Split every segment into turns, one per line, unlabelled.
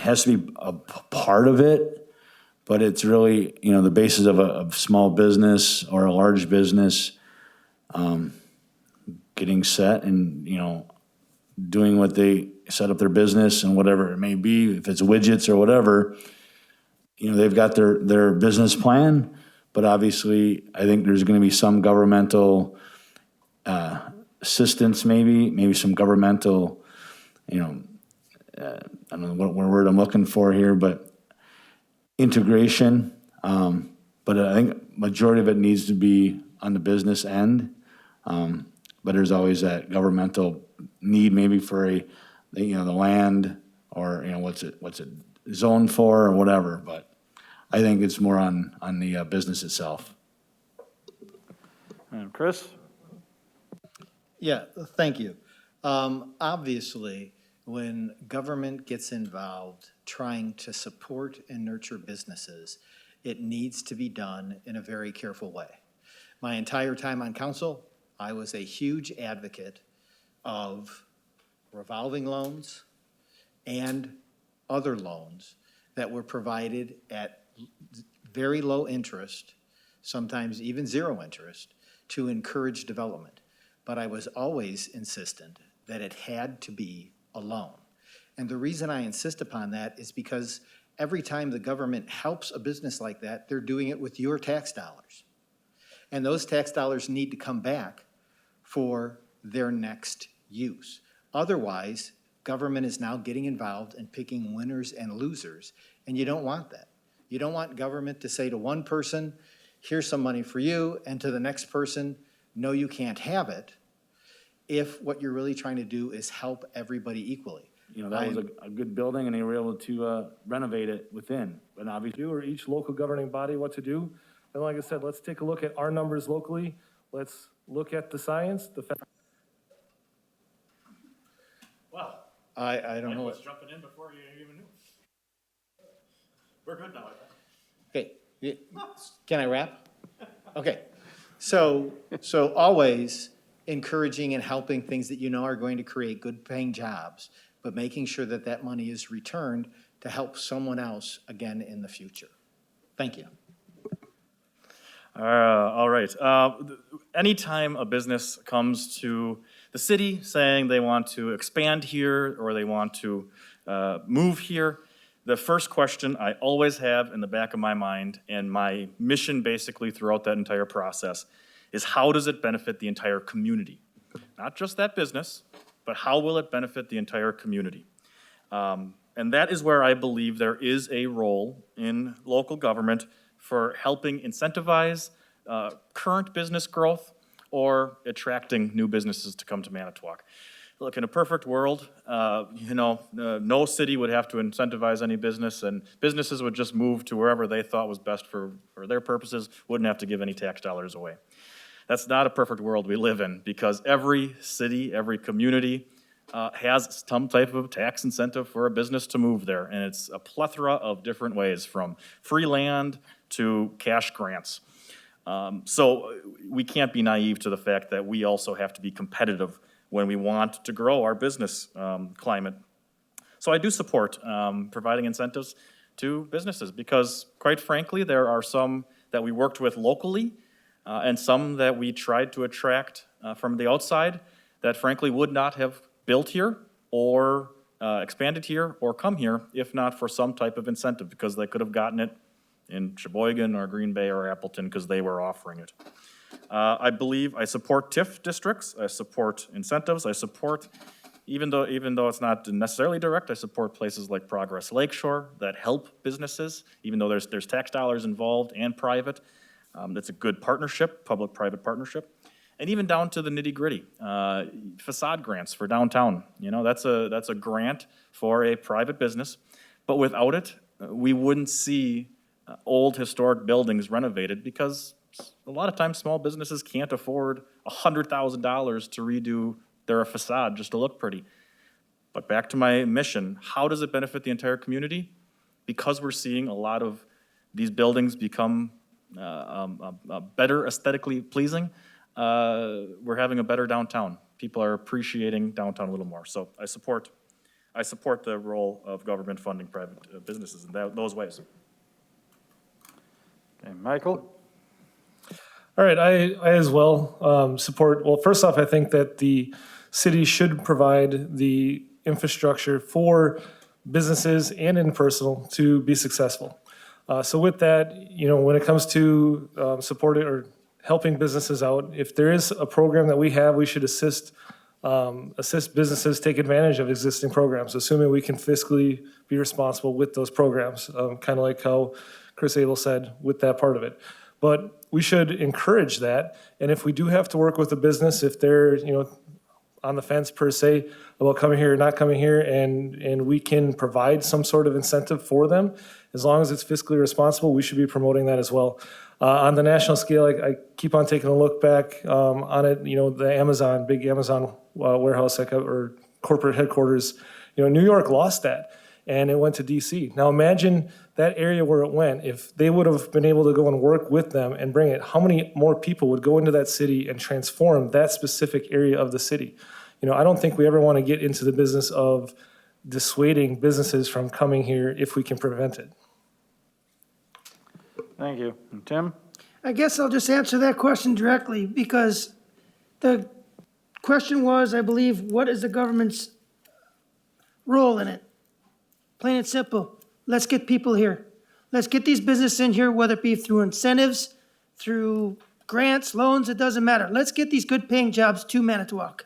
has to be a part of it, but it's really, the basis of a small business or a large business, getting set and, doing what they set up their business and whatever it may be, if it's widgets or whatever, they've got their business plan, but obviously I think there's gonna be some governmental assistance, maybe some governmental, I don't know what word I'm looking for here, but integration. But I think majority of it needs to be on the business end. But there's always that governmental need maybe for the land or, what's it zoned for or whatever. But I think it's more on the business itself.
And Chris?
Yeah, thank you. Obviously, when government gets involved trying to support and nurture businesses, it needs to be done in a very careful way. My entire time on council, I was a huge advocate of revolving loans and other loans that were provided at very low interest, sometimes even zero interest, to encourage development. But I was always insistent that it had to be a loan. And the reason I insist upon that is because every time the government helps a business like that, they're doing it with your tax dollars. And those tax dollars need to come back for their next use. Otherwise, government is now getting involved and picking winners and losers, and you don't want that. You don't want government to say to one person, here's some money for you, and to the next person, no, you can't have it, if what you're really trying to do is help everybody equally.
That was a good building and they were able to renovate it within, but obviously.
Or each local governing body what to do. And like I said, let's take a look at our numbers locally. Let's look at the science, the fact.
Well,
I don't know
was
what.
jumping in before you even knew. We're good now, I think.
Okay, can I wrap? Okay, so always encouraging and helping things that you know are going to create good paying jobs, but making sure that that money is returned to help someone else again in the future. Thank you.
All right. Anytime a business comes to the city saying they want to expand here or they want to move here, the first question I always have in the back of my mind, and my mission basically throughout that entire process, is how does it benefit the entire community? Not just that business, but how will it benefit the entire community? And that is where I believe there is a role in local government for helping incentivize current business growth or attracting new businesses to come to Manitowoc. Look, in a perfect world, no city would have to incentivize any business, and businesses would just move to wherever they thought was best for their purposes, wouldn't have to give any tax dollars away. That's not a perfect world we live in, because every city, every community has some type of tax incentive for a business to move there, and it's a plethora of different ways, from free land to cash grants. So we can't be naive to the fact that we also have to be competitive when we want to grow our business climate. So I do support providing incentives to businesses, because quite frankly, there are some that we worked with locally and some that we tried to attract from the outside that frankly would not have built here or expanded here or come here if not for some type of incentive, because they could have gotten it in Sheboygan or Green Bay or Appleton because they were offering it. I support TIF districts, I support incentives, I support, even though it's not necessarily direct, I support places like Progress Lakeshore that help businesses, even though there's tax dollars involved and private. That's a good partnership, public-private partnership. And even down to the nitty-gritty, facade grants for downtown. That's a grant for a private business, but without it, we wouldn't see old historic buildings renovated, because a lot of times small businesses can't afford $100,000 to redo their facade just to look pretty. But back to my mission, how does it benefit the entire community? Because we're seeing a lot of these buildings become better aesthetically pleasing, we're having a better downtown. People are appreciating downtown a little more. So I support I support the role of government funding private businesses in those ways.
Okay, Michael?
All right, I as well support, well, first off, I think that the city should provide the infrastructure for businesses and in personal to be successful. So with that, when it comes to supporting or helping businesses out, if there is a program that we have, we should assist businesses take advantage of existing programs, assuming we can fiscally be responsible with those programs, kind of like how Chris Abel said with that part of it. But we should encourage that, and if we do have to work with a business, if they're, on the fence per se about coming here or not coming here, and we can provide some sort of incentive for them, as long as it's fiscally responsible, we should be promoting that as well. On the national scale, I keep on taking a look back on it, the big Amazon warehouse or corporate headquarters, New York lost that, and it went to DC. Now imagine that area where it went, if they would have been able to go and work with them and bring it, how many more people would go into that city and transform that specific area of the city? I don't think we ever want to get into the business of dissuading businesses from coming here if we can prevent it.
Thank you. And Tim?
I guess I'll just answer that question directly, because the question was, I believe, what is the government's role in it? Plain and simple. Let's get people here. Let's get these businesses in here, whether it be through incentives, through grants, loans, it doesn't matter. Let's get these good paying jobs to Manitowoc.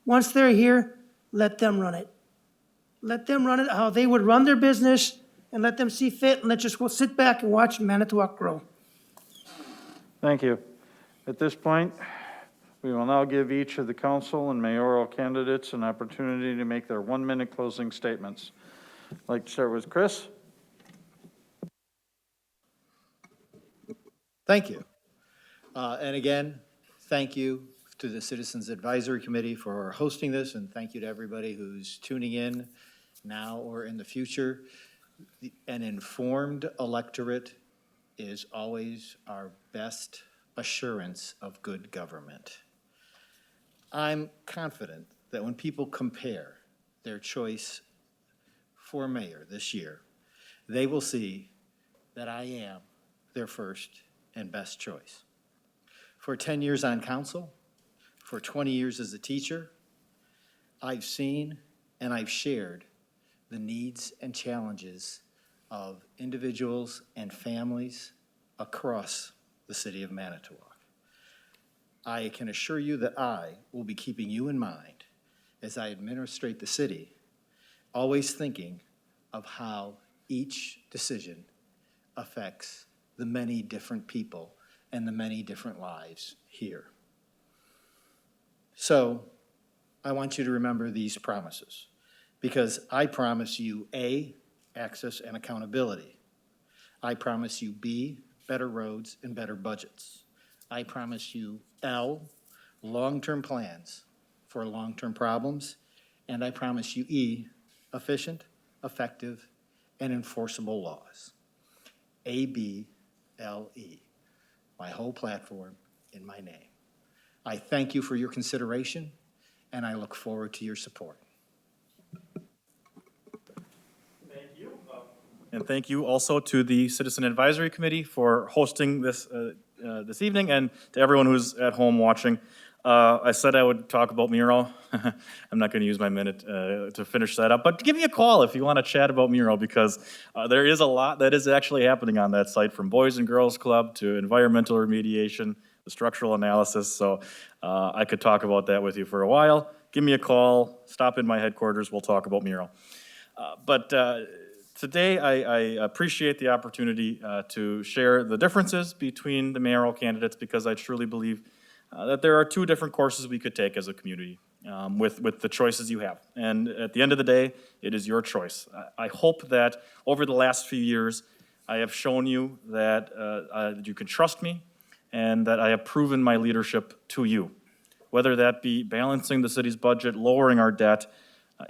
Once they're here, let them run it. Let them run it how they would run their business, and let them see fit, and we'll sit back and watch Manitowoc grow.
Thank you. At this point, we will now give each of the council and mayoral candidates an opportunity to make their 1-minute closing statements. I'd like to start with Chris.
Thank you. And again, thank you to the Citizens Advisory Committee for hosting this, and thank you to everybody who's tuning in now or in the future. An informed electorate is always our best assurance of good government. I'm confident that when people compare their choice for mayor this year, they will see that I am their first and best choice. For 10 years on council, for 20 years as a teacher, I've seen and I've shared the needs and challenges of individuals and families across the city of Manitowoc. I can assure you that I will be keeping you in mind as I administrate the city, always thinking of how each decision affects the many different people and the many different lives here. So I want you to remember these promises, because I promise you A, access and accountability. I promise you B, better roads and better budgets. I promise you L, long-term plans for long-term problems. And I promise you E, efficient, effective, and enforceable laws. ABLE, my whole platform in my name. I thank you for your consideration, and I look forward to your support.
Thank you. And thank you also to the Citizen Advisory Committee for hosting this this evening, and to everyone who's at home watching. I said I would talk about Mayoral. I'm not going to use my minute to finish that up, but give me a call if you want to chat about Mayoral, because there is a lot that is actually happening on that site, from Boys and Girls Club to environmental remediation, the structural analysis. So I could talk about that with you for a while. Give me a call, stop in my headquarters, we'll talk about Mayoral. But today I appreciate the opportunity to share the differences between the mayoral candidates, because I truly believe that there are two different courses we could take as a community with the choices you have. And at the end of the day, it is your choice. I hope that over the last few years, I have shown you that you can trust me, and that I have proven my leadership to you, whether that be balancing the city's budget, lowering our debt,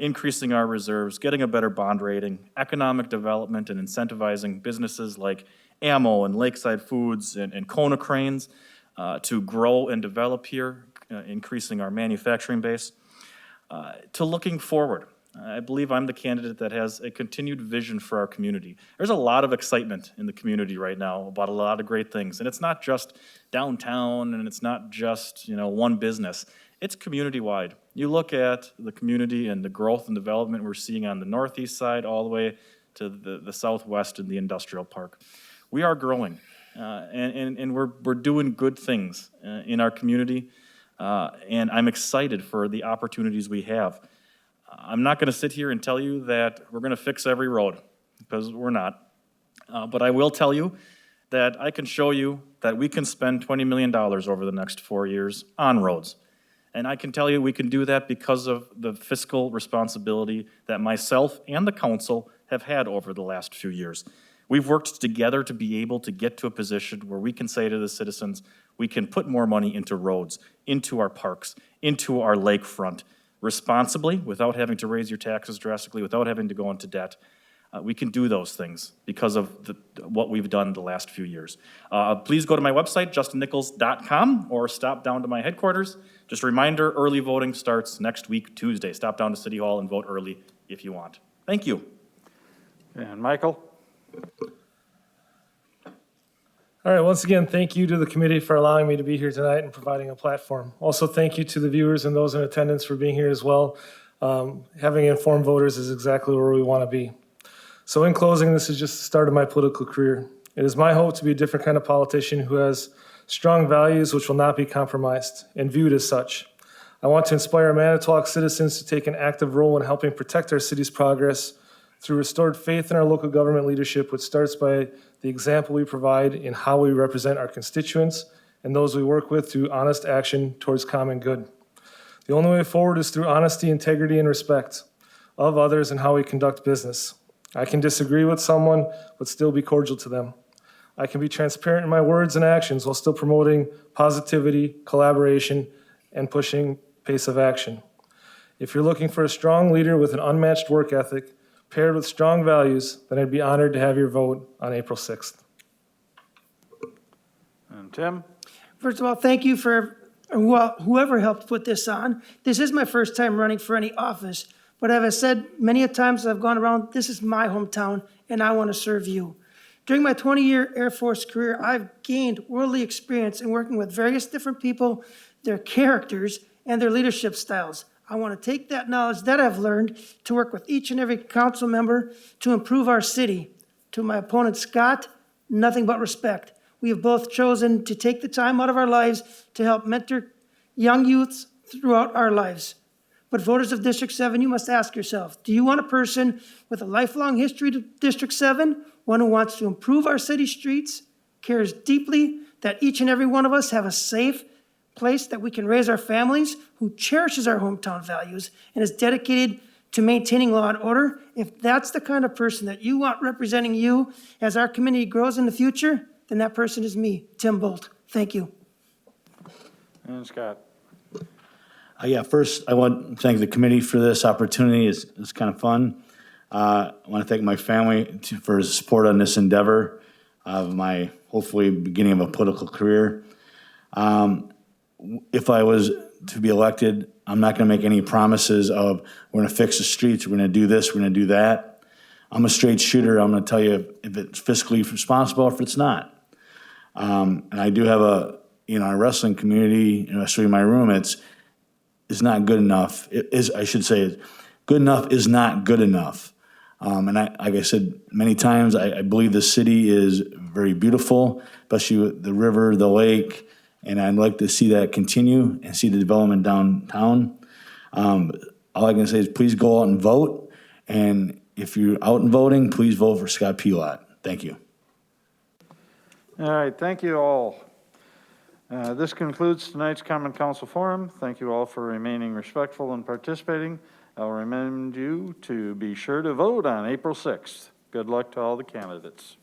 increasing our reserves, getting a better bond rating, economic development, and incentivizing businesses like Ammo and Lakeside Foods and Kona Cranes to grow and develop here, increasing our manufacturing base, to looking forward, I believe I'm the candidate that has a continued vision for our community. There's a lot of excitement in the community right now about a lot of great things, and it's not just downtown, and it's not just, one business. It's community-wide. You look at the community and the growth and development we're seeing on the northeast side all the way to the southwest in the industrial park. We are growing, and we're doing good things in our community, and I'm excited for the opportunities we have. I'm not going to sit here and tell you that we're going to fix every road, because we're not. But I will tell you that I can show you that we can spend $20 million over the next 4 years on roads. And I can tell you we can do that because of the fiscal responsibility that myself and the council have had over the last few years. We've worked together to be able to get to a position where we can say to the citizens, we can put more money into roads, into our parks, into our lakefront, responsibly, without having to raise your taxes drastically, without having to go into debt. We can do those things because of what we've done the last few years. Please go to my website, justinnichols.com, or stop down to my headquarters. Just a reminder, early voting starts next week, Tuesday. Stop down to City Hall and vote early if you want. Thank you.
And Michael?
All right, once again, thank you to the committee for allowing me to be here tonight and providing a platform. Also, thank you to the viewers and those in attendance for being here as well. Having informed voters is exactly where we want to be. So in closing, this is just the start of my political career. It is my hope to be a different kind of politician who has strong values which will not be compromised and viewed as such. I want to inspire Manitowoc citizens to take an active role in helping protect our city's progress through restored faith in our local government leadership, which starts by the example we provide in how we represent our constituents and those we work with through honest action towards common good. The only way forward is through honesty, integrity, and respect of others and how we conduct business. I can disagree with someone, but still be cordial to them. I can be transparent in my words and actions while still promoting positivity, collaboration, and pushing pace of action. If you're looking for a strong leader with an unmatched work ethic, paired with strong values, then I'd be honored to have your vote on April 6th.
And Tim?
First of all, thank you for whoever helped put this on. This is my first time running for any office, but as I said many a times as I've gone around, this is my hometown, and I want to serve you. During my 20-year Air Force career, I've gained worldly experience in working with various different people, their characters, and their leadership styles. I want to take that knowledge that I've learned to work with each and every council member to improve our city. To my opponent, Scott, nothing but respect. We have both chosen to take the time out of our lives to help mentor young youths throughout our lives. But voters of District 7, you must ask yourself, do you want a person with a lifelong history to District 7, one who wants to improve our city streets, cares deeply that each and every one of us have a safe place that we can raise our families, who cherishes our hometown values, and is dedicated to maintaining law and order? If that's the kind of person that you want representing you as our community grows in the future, then that person is me, Tim Bolt. Thank you.
And Scott?
First, I want to thank the committee for this opportunity. It's kind of fun. I want to thank my family for his support on this endeavor of my, hopefully, beginning of a political career. If I was to be elected, I'm not going to make any promises of we're going to fix the streets, we're going to do this, we're going to do that. I'm a straight shooter. I'm going to tell you if it's fiscally responsible or if it's not. And I do have our wrestling community, especially my room, it's not good enough. It is, I should say, good enough is not good enough. And like I said many times, I believe the city is very beautiful, especially with the river, the lake, and I'd like to see that continue and see the development downtown. All I can say is please go out and vote. And if you're out and voting, please vote for Scott Pilot. Thank you.
All right, thank you all. This concludes tonight's Common Council Forum. Thank you all for remaining respectful and participating. I'll remind you to be sure to vote on April 6th. Good luck to all the candidates.